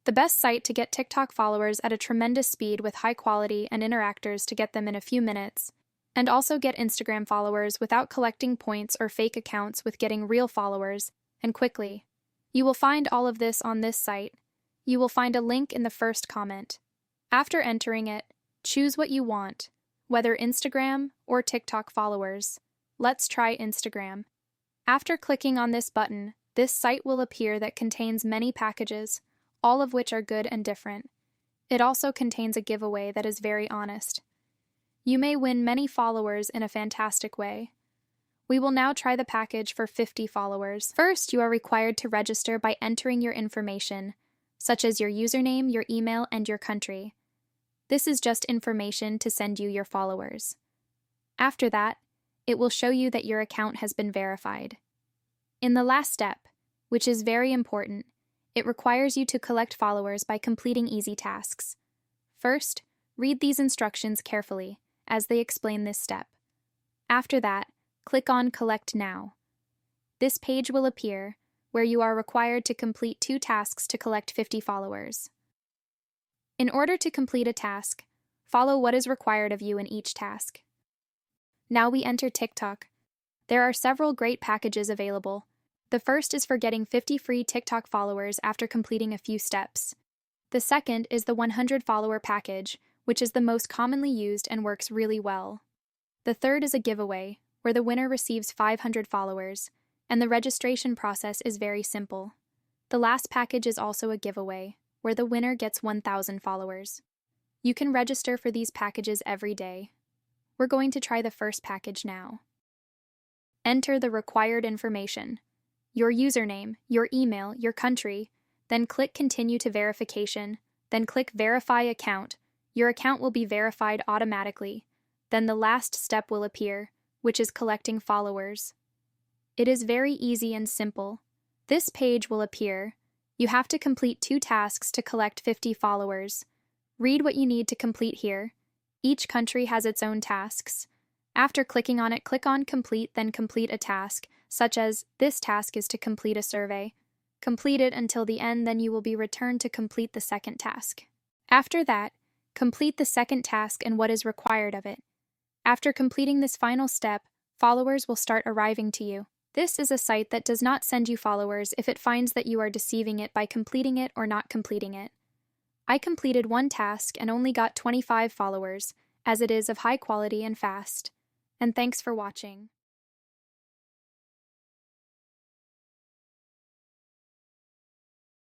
The best site to get TikTok followers at a tremendous speed with high quality and interactors to get them in a few minutes, and also get Instagram followers without collecting points or fake accounts with getting real followers, and quickly. You will find all of this on this site. You will find a link in the first comment. After entering it, choose what you want, whether Instagram or TikTok followers. Let's try Instagram. After clicking on this button, this site will appear that contains many packages, all of which are good and different. It also contains a giveaway that is very honest. You may win many followers in a fantastic way. We will now try the package for 50 followers. First, you are required to register by entering your information, such as your username, your email, and your country. This is just information to send you your followers. After that, it will show you that your account has been verified. In the last step, which is very important, it requires you to collect followers by completing easy tasks. First, read these instructions carefully, as they explain this step. After that, click on Collect Now. This page will appear, where you are required to complete 2 tasks to collect 50 followers. In order to complete a task, follow what is required of you in each task. Now we enter TikTok. There are several great packages available. The first is for getting 50 free TikTok followers after completing a few steps. The second is the 100 follower package, which is the most commonly used and works really well. The third is a giveaway, where the winner receives 500 followers, and the registration process is very simple. The last package is also a giveaway, where the winner gets 1,000 followers. You can register for these packages every day. We're going to try the first package now. Enter the required information: your username, your email, your country, then click Continue to Verification, then click Verify Account. Your account will be verified automatically. Then the last step will appear, which is collecting followers. It is very easy and simple. This page will appear. You have to complete 2 tasks to collect 50 followers. Read what you need to complete here. Each country has its own tasks. After clicking on it, click on Complete, then complete a task, such as this task is to complete a survey. Complete it until the end, then you will be returned to complete the second task. After that, complete the second task and what is required of it. After completing this final step, followers will start arriving to you. This is a site that does not send you followers if it finds that you are deceiving it by completing it or not completing it. I completed 1 task and only got 25 followers, as it is of high quality and fast. And thanks for watching.